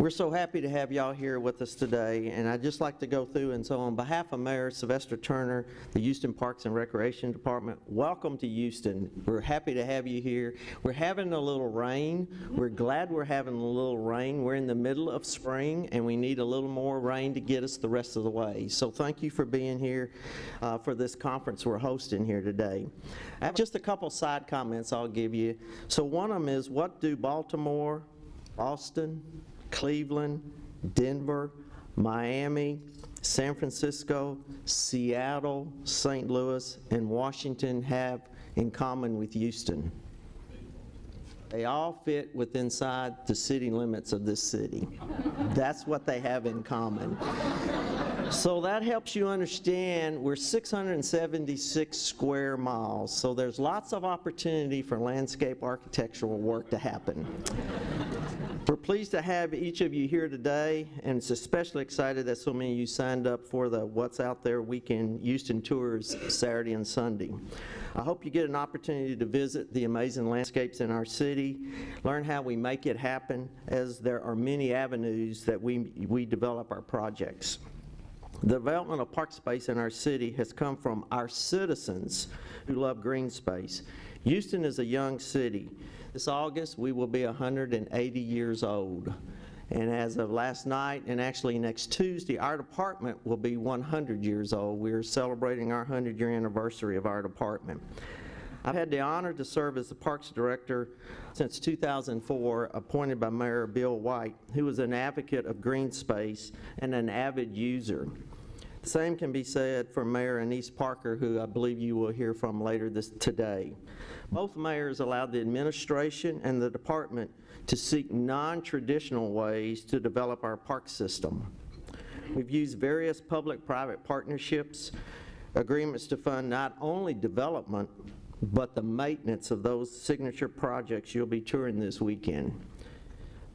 We're so happy to have y'all here with us today, and I'd just like to go through and so on behalf of Mayor Sylvester Turner, the Houston Parks and Recreation Department, welcome to Houston. We're happy to have you here. We're having a little rain. We're glad we're having a little rain. We're in the middle of spring, and we need a little more rain to get us the rest of the way. So thank you for being here for this conference we're hosting here today. I have just a couple side comments I'll give you. So one of them is, what do Baltimore, Boston, Cleveland, Denver, Miami, San Francisco, Seattle, St. Louis, and Washington have in common with Houston? They all fit within inside the city limits of this city. That's what they have in common. So that helps you understand we're 676 square miles, so there's lots of opportunity for landscape architectural work to happen. We're pleased to have each of you here today, and it's especially excited that so many of you signed up for the What's Out There Weekend Houston Tours Saturday and Sunday. I hope you get an opportunity to visit the amazing landscapes in our city, learn how we make it happen, as there are many avenues that we develop our projects. The development of park space in our city has come from our citizens who love green space. Houston is a young city. This August, we will be 180 years old. And as of last night, and actually next Tuesday, our department will be 100 years old. We're celebrating our 100-year anniversary of our department. I've had the honor to serve as the Parks Director since 2004, appointed by Mayor Bill White, who is an advocate of green space and an avid user. The same can be said for Mayor Anise Parker, who I believe you will hear from later today. Both mayors allowed the administration and the department to seek non-traditional ways to develop our park system. We've used various public-private partnerships, agreements to fund not only development, but the maintenance of those signature projects you'll be touring this weekend.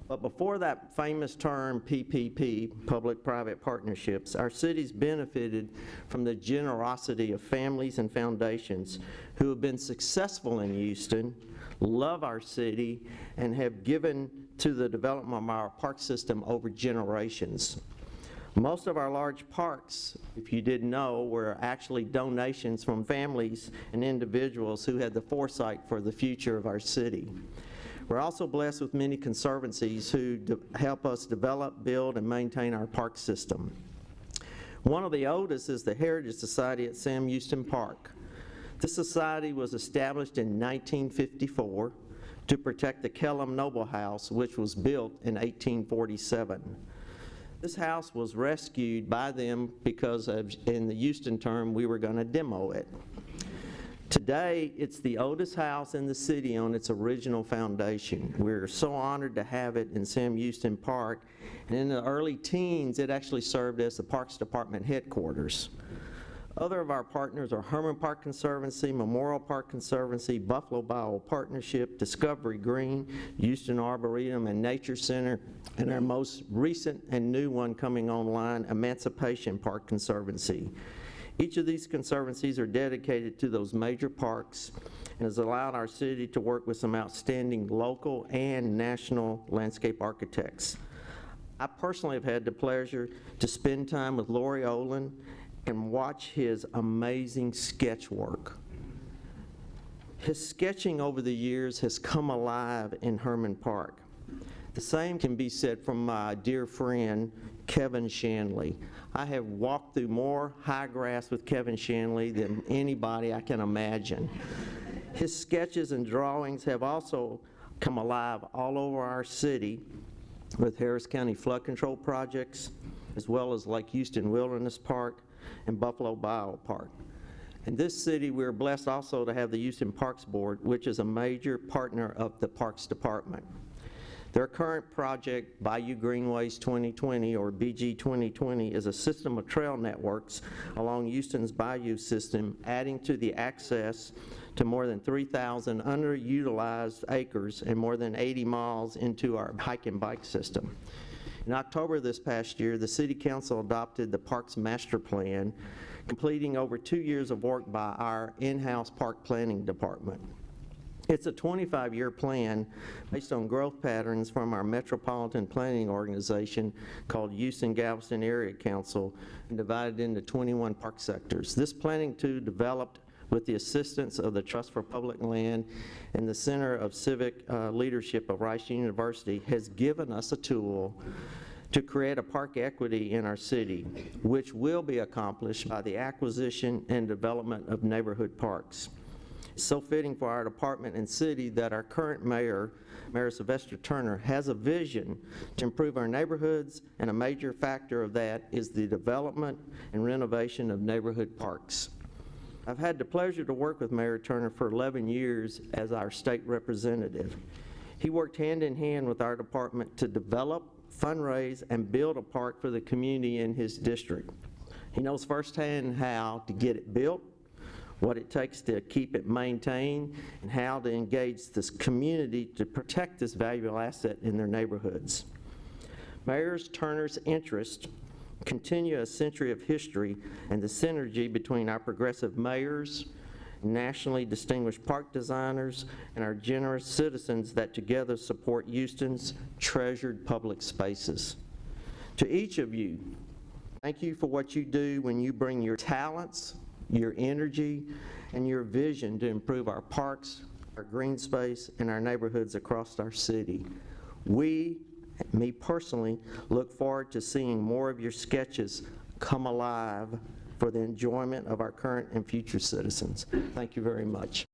But before that famous term PPP, public-private partnerships, our city's benefited from the generosity of families and foundations who have been successful in Houston, love our city, and have given to the development of our park system over generations. Most of our large parks, if you didn't know, were actually donations from families and individuals who had the foresight for the future of our city. We're also blessed with many conservancies who help us develop, build, and maintain our park system. One of the oldest is the Heritage Society at Sam Houston Park. This society was established in 1954 to protect the Kellum Noble House, which was built in 1847. This house was rescued by them because in the Houston term, we were going to demo it. Today, it's the oldest house in the city on its original foundation. We're so honored to have it in Sam Houston Park. And in the early teens, it actually served as the Parks Department headquarters. Other of our partners are Herman Park Conservancy, Memorial Park Conservancy, Buffalo Biowa Partnership, Discovery Green, Houston Arboretum, and Nature Center, and our most recent and new one coming online, Emancipation Park Conservancy. Each of these conservancies are dedicated to those major parks and has allowed our city to work with some outstanding local and national landscape architects. I personally have had the pleasure to spend time with Lori Olin and watch his amazing sketch work. His sketching over the years has come alive in Herman Park. The same can be said from my dear friend, Kevin Shanley. I have walked through more high grass with Kevin Shanley than anybody I can imagine. His sketches and drawings have also come alive all over our city with Harris County flood control projects, as well as Lake Houston Wilderness Park and Buffalo Biowa Park. In this city, we're blessed also to have the Houston Parks Board, which is a major partner of the Parks Department. Their current project, Bayou Greenways 2020, or BG 2020, is a system of trail networks along Houston's Bayou system, adding to the access to more than 3,000 underutilized acres and more than 80 miles into our hike and bike system. In October this past year, the City Council adopted the Parks Master Plan, completing over 2 years of work by our in-house park planning department. It's a 25-year plan based on growth patterns from our metropolitan planning organization called Houston-Galveston Area Council, and divided into 21 park sectors. This planning tool, developed with the assistance of the Trust for Public Land and the Center of Civic Leadership of Rice University, has given us a tool to create a park equity in our city, which will be accomplished by the acquisition and development of neighborhood parks. It's so fitting for our department and city that our current mayor, Mayor Sylvester Turner, has a vision to improve our neighborhoods, and a major factor of that is the development and renovation of neighborhood parks. I've had the pleasure to work with Mayor Turner for 11 years as our state representative. He worked hand in hand with our department to develop, fundraise, and build a park for the community in his district. He knows firsthand how to get it built, what it takes to keep it maintained, and how to engage this community to protect this valuable asset in their neighborhoods. Mayor Turner's interests continue a century of history and the synergy between our progressive mayors, nationally distinguished park designers, and our generous citizens that together support Houston's treasured public spaces. To each of you, thank you for what you do when you bring your talents, your energy, and your vision to improve our parks, our green space, and our neighborhoods across our city. We, me personally, look forward to seeing more of your sketches come alive for the enjoyment of our current and future citizens. Thank you very much.